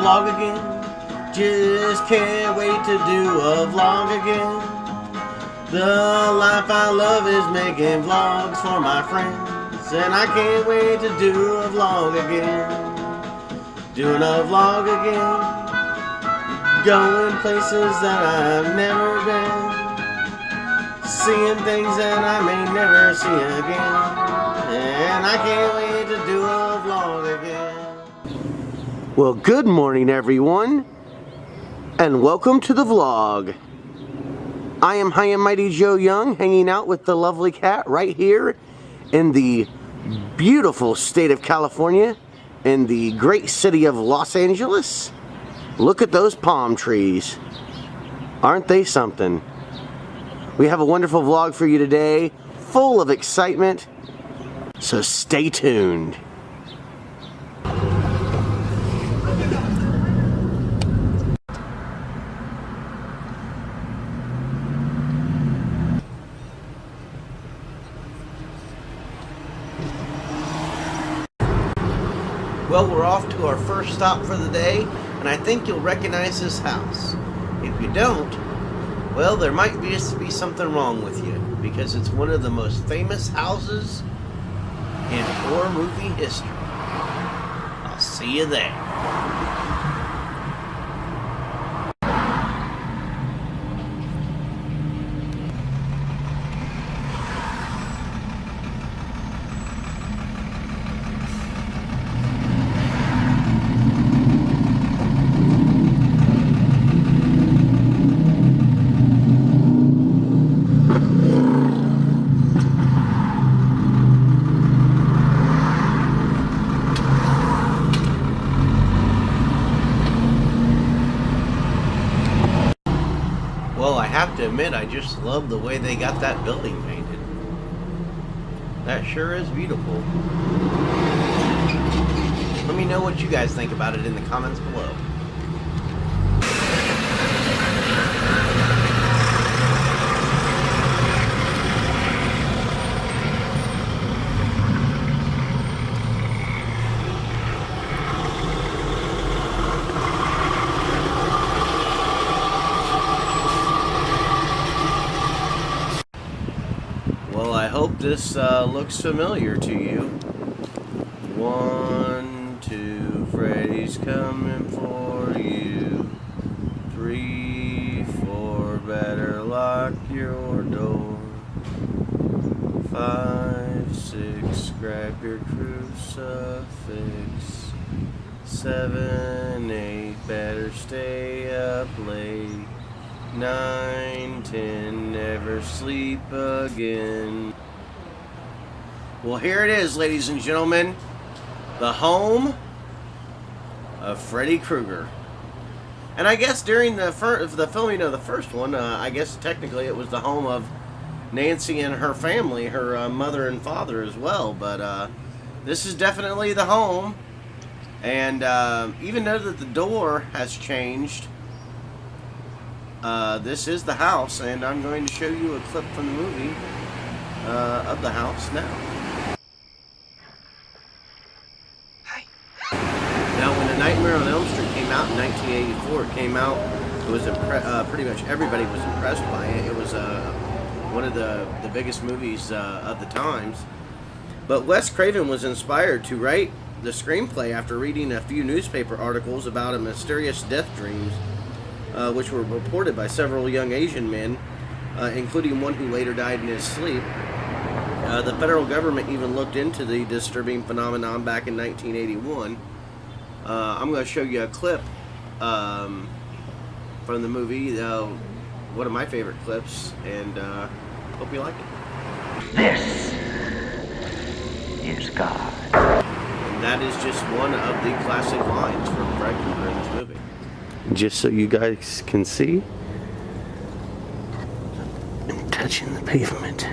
vlog again. Just can't wait to do a vlog again. The life I love is making vlogs for my friends, and I can't wait to do a vlog again. Doing a vlog again. Going places that I've never been. Seeing things that I may never see again. And I can't wait to do a vlog again. Well, good morning everyone, and welcome to the vlog. I am High and Mighty Joe Young, hanging out with the lovely cat right here in the beautiful state of California, in the great city of Los Angeles. Look at those palm trees. Aren't they something? We have a wonderful vlog for you today, full of excitement, so stay tuned. Well, we're off to our first stop for the day, and I think you'll recognize this house. If you don't, well, there might be something wrong with you, because it's one of the most famous houses in horror movie history. I'll see you there. Well, I have to admit, I just love the way they got that building painted. That sure is beautiful. Let me know what you guys think about it in the comments below. Well, I hope this looks familiar to you. 1, 2, Freddy's coming for you. 3, 4, better lock your door. 5, 6, grab your crucifix. 7, 8, better stay up late. 9, 10, never sleep again. Well, here it is, ladies and gentlemen. The home of Freddy Krueger. And I guess during the filming of the first one, I guess technically it was the home of Nancy and her family, her mother and father as well. But this is definitely the home. And even though that the door has changed, this is the house, and I'm going to show you a clip from the movie of the house now. Hi. Now, when A Nightmare on Elm Street came out in 1984, it was pretty much everybody was impressed by it. It was one of the biggest movies of the times. But Wes Craven was inspired to write the screenplay after reading a few newspaper articles about a mysterious death dreams, which were reported by several young Asian men, including one who later died in his sleep. The federal government even looked into the disturbing phenomenon back in 1981. I'm going to show you a clip from the movie, one of my favorite clips, and hope you like it. This is God. And that is just one of the classic lines from Fred Krueger in this movie. Just so you guys can see, I'm touching the pavement.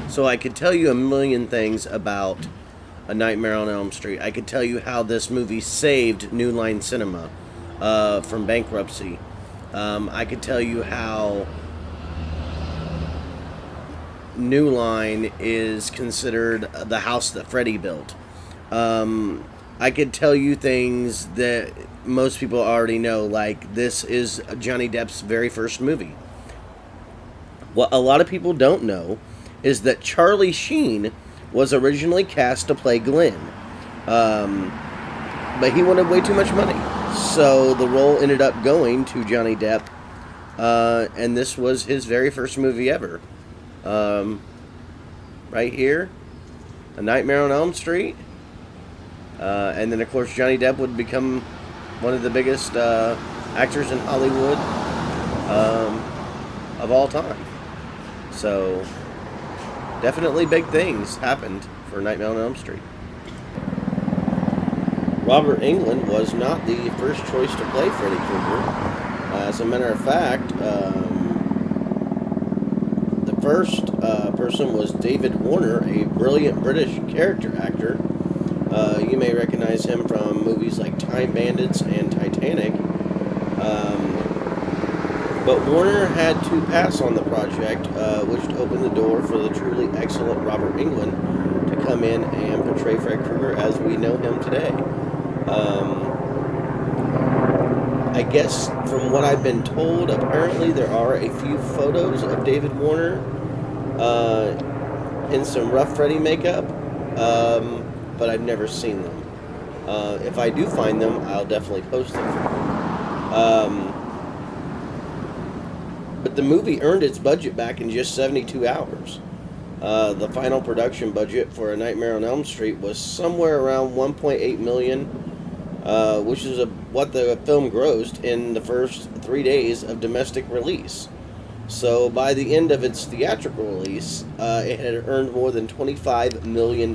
So I could tell you a million things about A Nightmare on Elm Street. I could tell you how this movie saved New Line Cinema. from bankruptcy. I could tell you how New Line is considered the house that Freddy built. I could tell you things that most people already know, like this is Johnny Depp's very first movie. What a lot of people don't know is that Charlie Sheen was originally cast to play Glenn. But he wanted way too much money. So the role ended up going to Johnny Depp. And this was his very first movie ever. Right here. A Nightmare on Elm Street. And then, of course, Johnny Depp would become one of the biggest actors in Hollywood of all time. So, definitely big things happened for Nightmare on Elm Street. Robert Englund was not the first choice to play Freddy Krueger. As a matter of fact, the first person was David Warner, a brilliant British character actor. You may recognize him from movies like Time Bandits and Titanic. But Warner had to pass on the project, which opened the door for the truly excellent Robert Englund to come in and portray Fred Krueger as we know him today. I guess from what I've been told, apparently there are a few photos of David Warner in some rough Freddy makeup, but I've never seen them. If I do find them, I'll definitely post them. But the movie earned its budget back in just 72 hours. The final production budget for A Nightmare on Elm Street was somewhere around $1.8 million, which is what the film grossed in the first 3 days of domestic release. So by the end of its theatrical release, it had earned more than $25 million.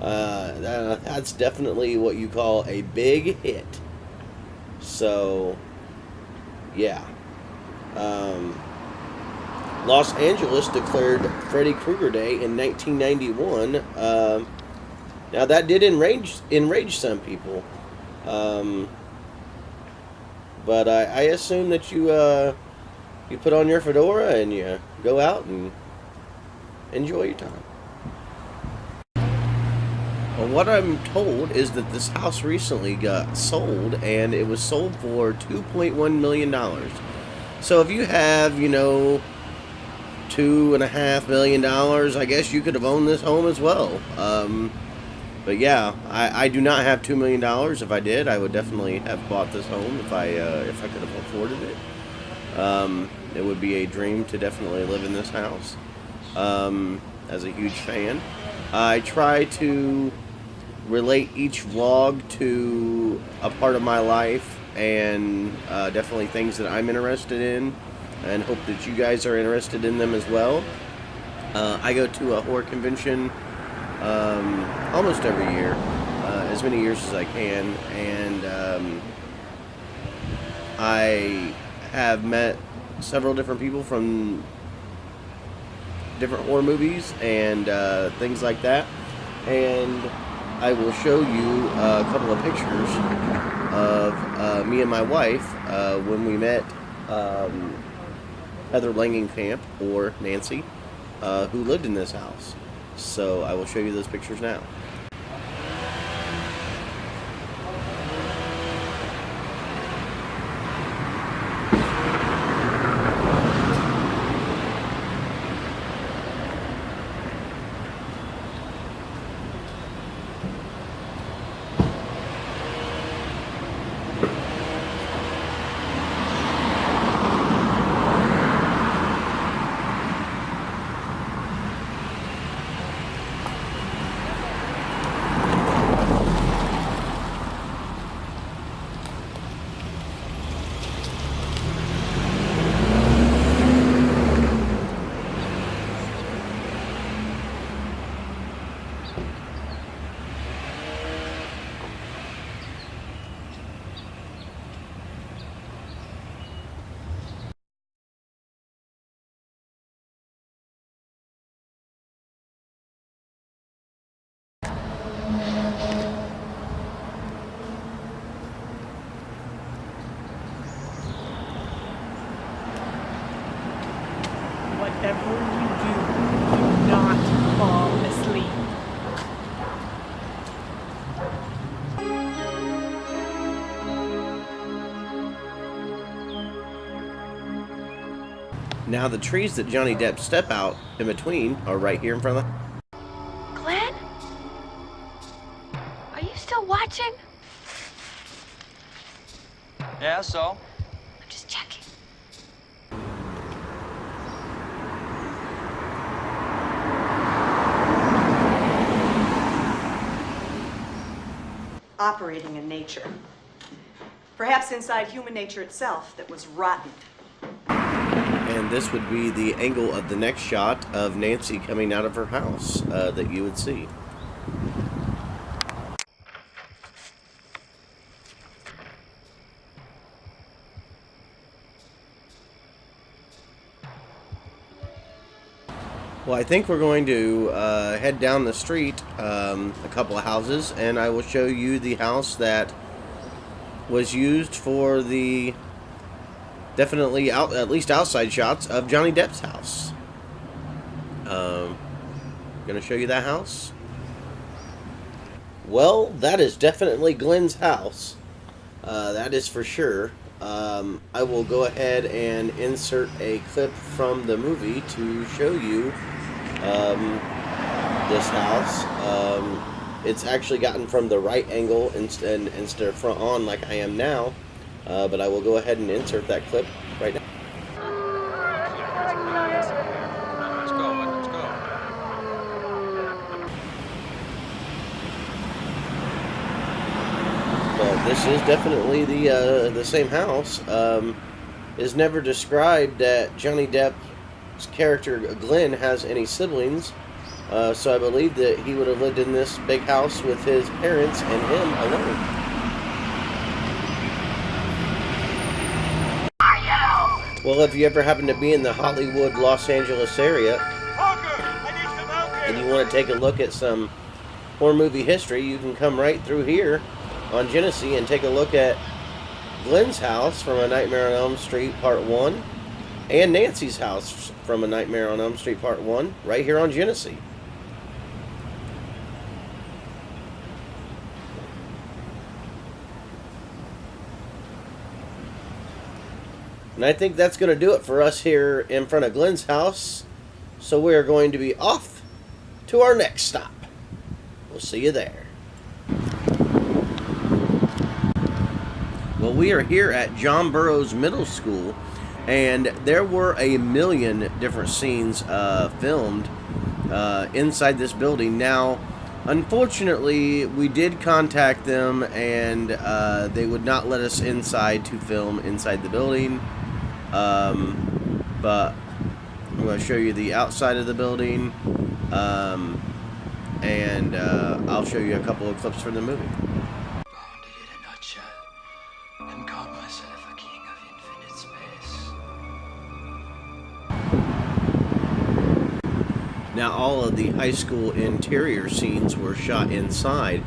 That's definitely what you call a big hit. So, yeah. Los Angeles declared Freddy Krueger Day in 1991. Now that did enrage some people. But I assume that you put on your fedora and you go out and enjoy your time. Well, what I'm told is that this house recently got sold, and it was sold for $2.1 million. So if you have, $2.5 million, I guess you could have owned this home as well. But yeah, I do not have $2 million. If I did, I would definitely have bought this home if I could have afforded it. It would be a dream to definitely live in this house. As a huge fan, I try to relate each vlog to a part of my life and definitely things that I'm interested in, and hope that you guys are interested in them as well. I go to a horror convention almost every year, as many years as I can, and I have met several different people from different horror movies and things like that, and I will show you a couple of pictures of me and my wife when we met Heather Langenkamp, or Nancy, who lived in this house. So I will show you those pictures now. Now the trees that Johnny Depp step out in between are right here in front of the... Glenn? Are you still watching? Yeah, so? I'm just checking. Operating in nature. Perhaps inside human nature itself that was rotten. And this would be the angle of the next shot of Nancy coming out of her house that you would see. Well, I think we're going to head down the street a couple of houses, and I will show you the house that was used for the definitely at least outside shots of Johnny Depp's house. Gonna show you that house. Well, that is definitely Glenn's house. That is for sure. I will go ahead and insert a clip from the movie to show you this house. It's actually gotten from the right angle instead of front on like I am now. But I will go ahead and insert that clip right now. Let's go. But this is definitely the same house. It's never described that Johnny Depp's character Glenn has any siblings. So I believe that he would have lived in this big house with his parents and him alone. Well, if you ever happen to be in the Hollywood, Los Angeles area, and you want to take a look at some horror movie history, you can come right through here on Genesee and take a look at Glenn's house from A Nightmare on Elm Street Part 1 and Nancy's house from A Nightmare on Elm Street Part 1 right here on Genesee. And I think that's going to do it for us here in front of Glenn's house. So we're going to be off to our next stop. We'll see you there. Well, we are here at John Burroughs Middle School, and there were a million different scenes filmed inside this building. Now, unfortunately, we did contact them, and they would not let us inside to film inside the building. But I'm going to show you the outside of the building, and I'll show you a couple of clips from the movie. Found it in a nutshell, and called myself a king of infinite space. Now, all of the high school interior scenes were shot inside.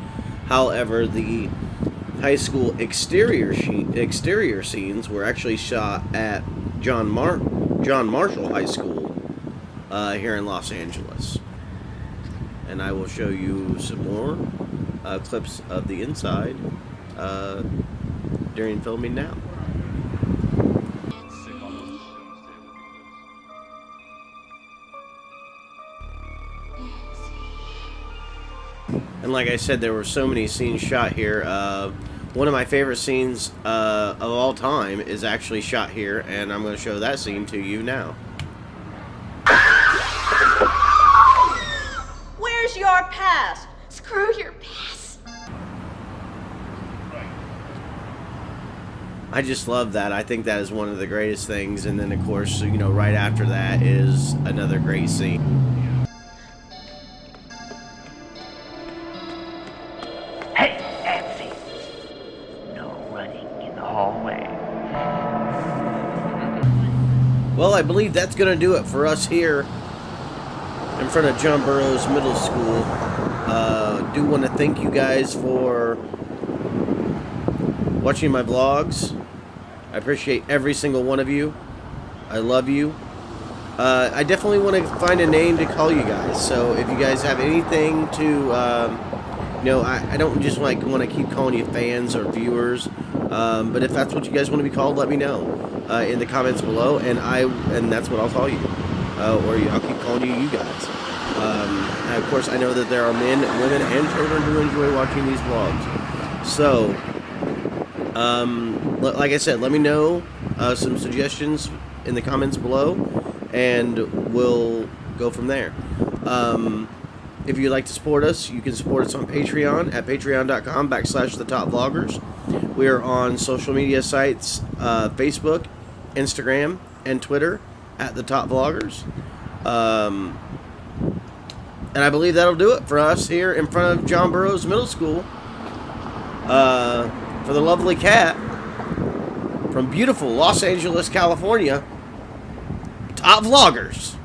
However, the high school exterior scenes were actually shot at John Marshall High School here in Los Angeles. And I will show you some more clips of the inside during filming now. And like I said, there were so many scenes shot here. One of my favorite scenes of all time is actually shot here, and I'm going to show that scene to you now. Where's your pass? Screw your pass. I just love that. I think that is one of the greatest things. And then, of course, you know, right after that is another great scene. Hey, Nancy! No running in the hallway. Well, I believe that's going to do it for us here in front of John Burroughs Middle School. Do want to thank you guys for watching my vlogs. I appreciate every single one of you. I love you. I definitely want to find a name to call you guys. So if you guys have anything to know, I don't just like want to keep calling you fans or viewers, but if that's what you guys want to be called, let me know in the comments below, and that's what I'll call you, or I'll keep calling you guys. And of course, I know that there are men, women, and children who enjoy watching these vlogs. So, like I said, let me know some suggestions in the comments below, and we'll go from there. If you'd like to support us, you can support us on Patreon at patreon.com/thetopvlogers. We are on social media sites, Facebook, Instagram, and Twitter at thetopvlogers. And I believe that'll do it for us here in front of John Burroughs Middle School. For the lovely cat from beautiful Los Angeles, California, Top Vloggers.